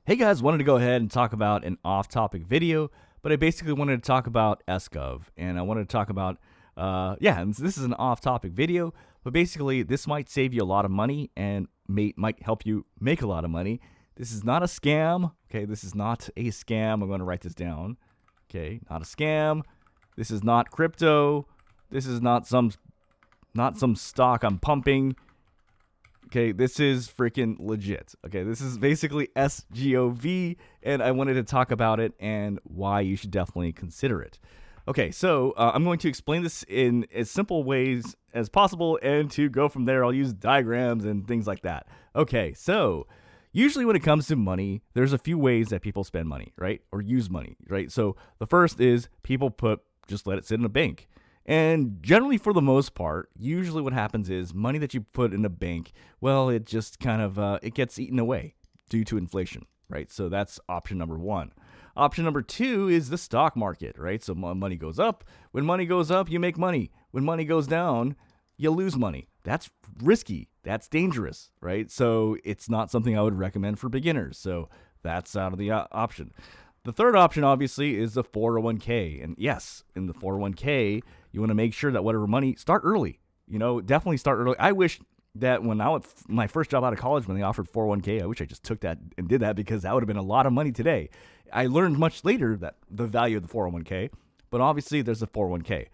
Hey guys, wanted to go ahead and talk about an off-topic video, but I basically wanted to talk about SGOV, and I wanted to talk about, and this is an off-topic video, but basically this might save you a lot of money and might help you make a lot of money. This is not a scam, okay? This is not a scam. I'm going to write this down, okay? Not a scam. This is not crypto. This is not some stock I'm pumping. Okay, this is freaking legit. Okay, this is basically SGOV, and I wanted to talk about it and why you should definitely consider it. Okay, so I'm going to explain this in as simple ways as possible, and to go from there, I'll use diagrams and things like that. Okay, so usually when it comes to money, there's a few ways that people spend money, right? Or use money, right? So the first is people just let it sit in a bank. And generally, for the most part, usually what happens is money that you put in a bank, well, it just kind of, it gets eaten away due to inflation, right? So that's option number one. Option number two is the stock market, right? So money goes up. When money goes up, you make money. When money goes down, you lose money. That's risky. That's dangerous, right? So it's not something I would recommend for beginners. So that's out of the option. The third option, obviously, is the 401k. And yes, in the 401k, you want to make sure that whatever money, start early. Definitely start early. I wish that when my first job out of college, when they offered 401k, I wish I just took that and did that, because that would have been a lot of money today. I learned much later that the value of the 401k, but obviously there's a 401k.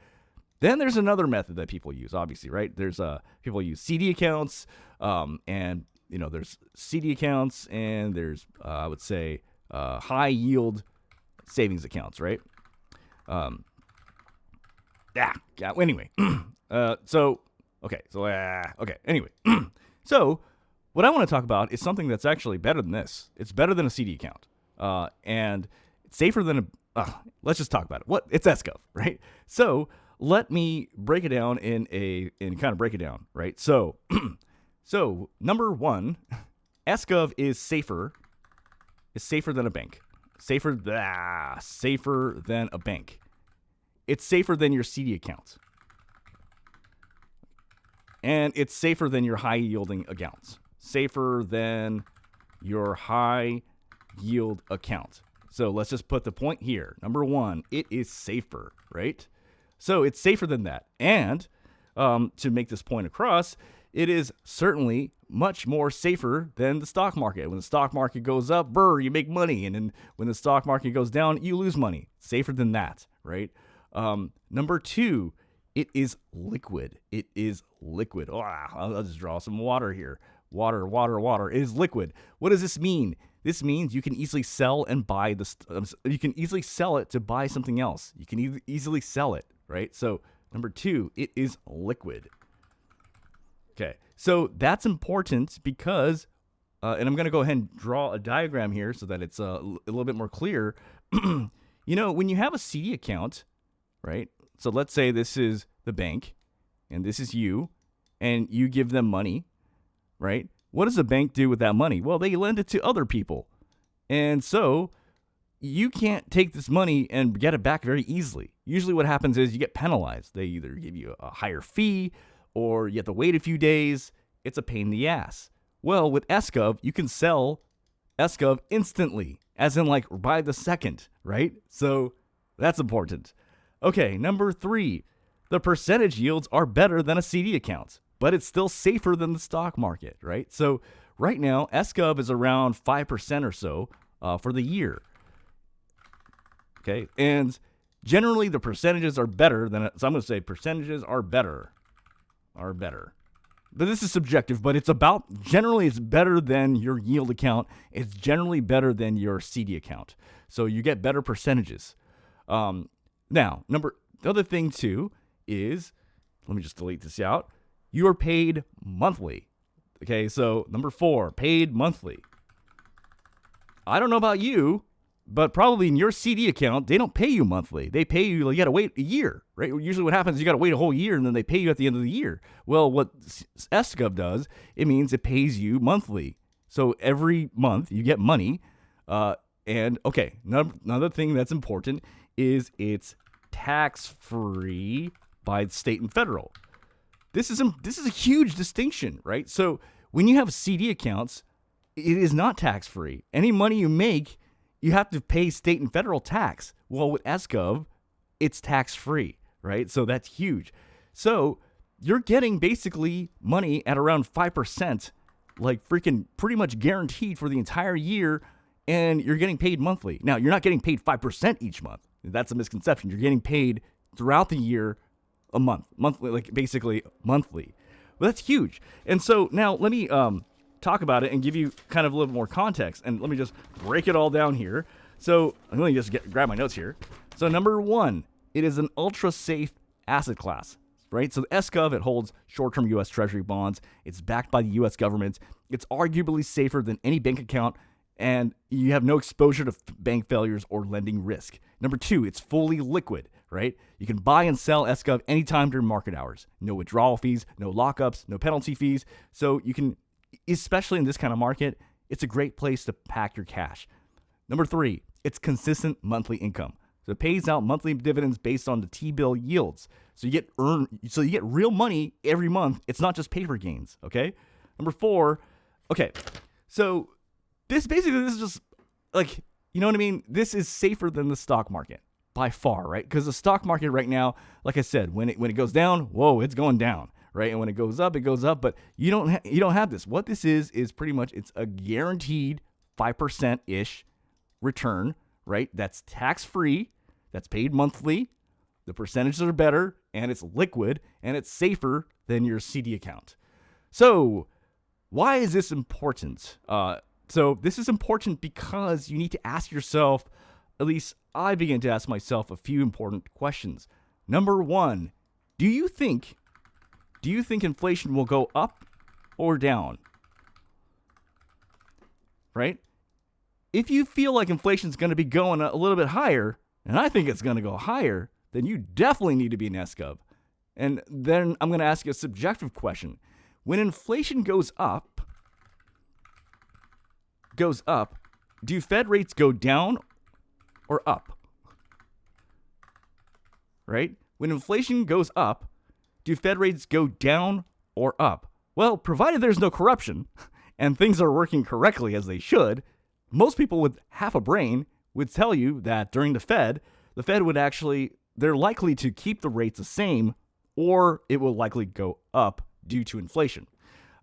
Then there's another method that people use, obviously, right? There's people use CD accounts, and there's CD accounts, and there's I would say high yield savings accounts, right? Anyway, anyway, so what I want to talk about is something that's actually better than this. It's better than a CD account, and it's safer than let's just talk about it. It's SGOV, right? So let me break it down right? So, so number one, SGOV is safer than a bank. Safer than a bank. It's safer than your CD account. And it's safer than your high-yielding accounts. Safer than your high-yield account. So let's just put the point here. Number one, it is safer, right? So it's safer than that. And to make this point across, it is certainly much more safer than the stock market. When the stock market goes up, you make money. And then when the stock market goes down, you lose money. Safer than that, right? Number two, it is liquid. It is liquid. Oh, I'll just draw some water here. Water. It is liquid. What does this mean? This means you can easily sell and buy you can easily sell it to buy something else. You can easily sell it, right? So number two, it is liquid. Okay, so that's important because, and I'm going to go ahead and draw a diagram here so that it's a little bit more clear. When you have a CD account, right? So let's say this is the bank and this is you, and you give them money, right? What does the bank do with that money? Well, they lend it to other people. And so you can't take this money and get it back very easily. Usually what happens is you get penalized. They either give you a higher fee or you have to wait a few days. It's a pain in the ass. Well, with SGOV, you can sell SGOV instantly, as in like by the second, right? So that's important. Okay, number three, the percentage yields are better than a CD account, but it's still safer than the stock market, right? So right now, SGOV is around 5% or so for the year. Okay, and generally the percentages are better than, so I'm going to say percentages are better. But this is subjective, but generally it's better than your yield account. It's generally better than your CD account. So you get better percentages. Now, the other thing too is, let me just delete this out. You are paid monthly. Okay, so number four, paid monthly. I don't know about you, but probably in your CD account, they don't pay you monthly. They pay you, you got to wait a year, right? Usually what happens is you got to wait a whole year and then they pay you at the end of the year. Well, what SGOV does, it means it pays you monthly. So every month you get money. And okay, another thing that's important is it's tax-free by state and federal. This is a huge distinction, right? So when you have CD accounts, it is not tax free. Any money you make, you have to pay state and federal tax. Well, with SGOV, it's tax free, right? So that's huge. So you're getting basically money at around 5%, like freaking pretty much guaranteed for the entire year, and you're getting paid monthly. Now, you're not getting paid 5% each month. That's a misconception. You're getting paid throughout the year monthly, like basically monthly. Well, that's huge. And so now let me talk about it and give you kind of a little more context. And let me just break it all down here. So I'm going to just grab my notes here. So number one, it is an ultra safe asset class, right? So the SGOV, it holds short-term U.S. Treasury bonds. It's backed by the U.S. government. It's arguably safer than any bank account, and you have no exposure to bank failures or lending risk. Number two, it's fully liquid, right? You can buy and sell SGOV anytime during market hours. No withdrawal fees, no lockups, no penalty fees. So you can, especially in this kind of market, it's a great place to pack your cash. Number three, it's consistent monthly income. So it pays out monthly dividends based on the T-bill yields. So you get real money every month. It's not just paper gains, okay? Number four, okay. So this is just like, you know what I mean? This is safer than the stock market by far, right? Because the stock market right now, like I said, when it goes down, whoa, it's going down, right? And when it goes up, it goes up. But you don't have this. What this is pretty much, it's a guaranteed 5% ish return, right? That's tax free. That's paid monthly. The percentages are better, and it's liquid, and it's safer than your CD account. So why is this important? So this is important because you need to ask yourself, at least I begin to ask myself a few important questions. Number one, do you think inflation will go up or down? Right? If you feel like inflation is going to be going a little bit higher, and I think it's going to go higher, then you definitely need to be in SGOV. And then I'm going to ask you a subjective question. When inflation goes up, do Fed rates go down or up? Right? When inflation goes up, do Fed rates go down or up? Well, provided there's no corruption and things are working correctly as they should, most people with half a brain would tell you that during the Fed would actually, they're likely to keep the rates the same, or it will likely go up due to inflation.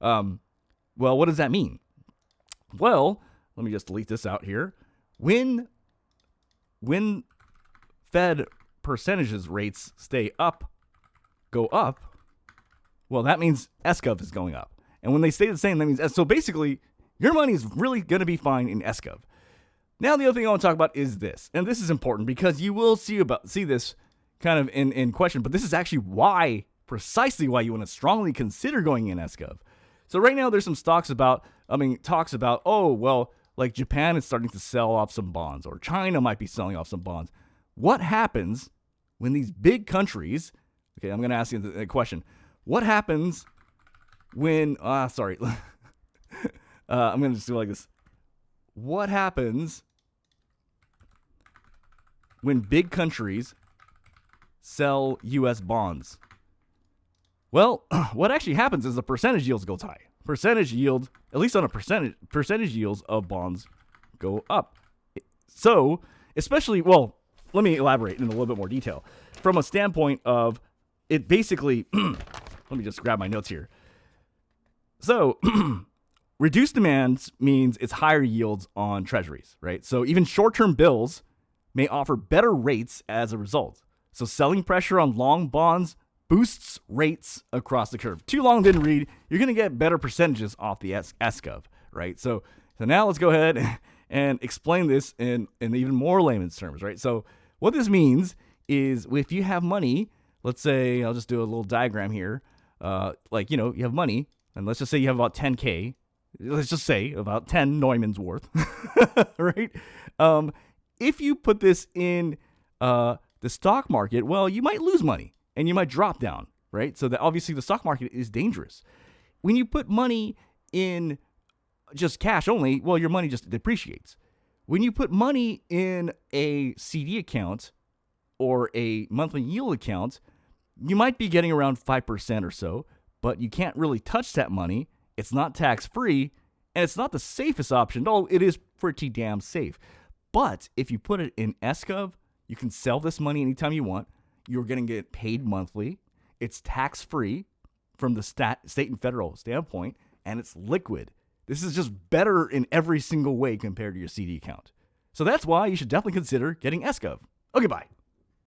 Well, what does that mean? Well, let me just delete this out here. When Fed percentages rates go up, well, that means SGOV is going up. And when they stay the same, that means, so basically, your money is really going to be fine in SGOV. Now, the other thing I want to talk about is this, and this is important because you will see this kind of in question, but this is actually precisely why you want to strongly consider going in SGOV. So right now, there's some talks about, oh, well, like Japan is starting to sell off some bonds, or China might be selling off some bonds. What happens when these big countries, okay, I'm going to ask you the question. What happens when, I'm going to just do it like this. What happens when big countries sell U.S. bonds? Well, what actually happens is the percentage yields go high. Percentage yield, at least on a percentage yields of bonds go up. So, especially, well, let me elaborate in a little bit more detail. From a standpoint of it basically, let me just grab my notes here. So, reduced demand means it's higher yields on treasuries, right? So even short-term bills may offer better rates as a result. So selling pressure on long bonds boosts rates across the curve. Too long didn't read. You're going to get better percentages off the SGOV, right? So now let's go ahead and explain this in even more layman's terms, right? So what this means is if you have money, let's say, I'll just do a little diagram here. You have money, and let's just say you have about 10K. Let's just say about 10 Neumann's worth, right? If you put this in the stock market, well, you might lose money and you might drop down, right? So that obviously the stock market is dangerous. When you put money in just cash only, well, your money just depreciates. When you put money in a CD account or a monthly yield account, you might be getting around 5% or so, but you can't really touch that money. It's not tax-free, And it's not the safest option. No, it is pretty damn safe. But if you put it in SGOV, you can sell this money anytime you want. You're going to get paid monthly. It's tax-free from the state and federal standpoint, and it's liquid. This is just better in every single way compared to your CD account. So that's why you should definitely consider getting SGOV. Okay, bye.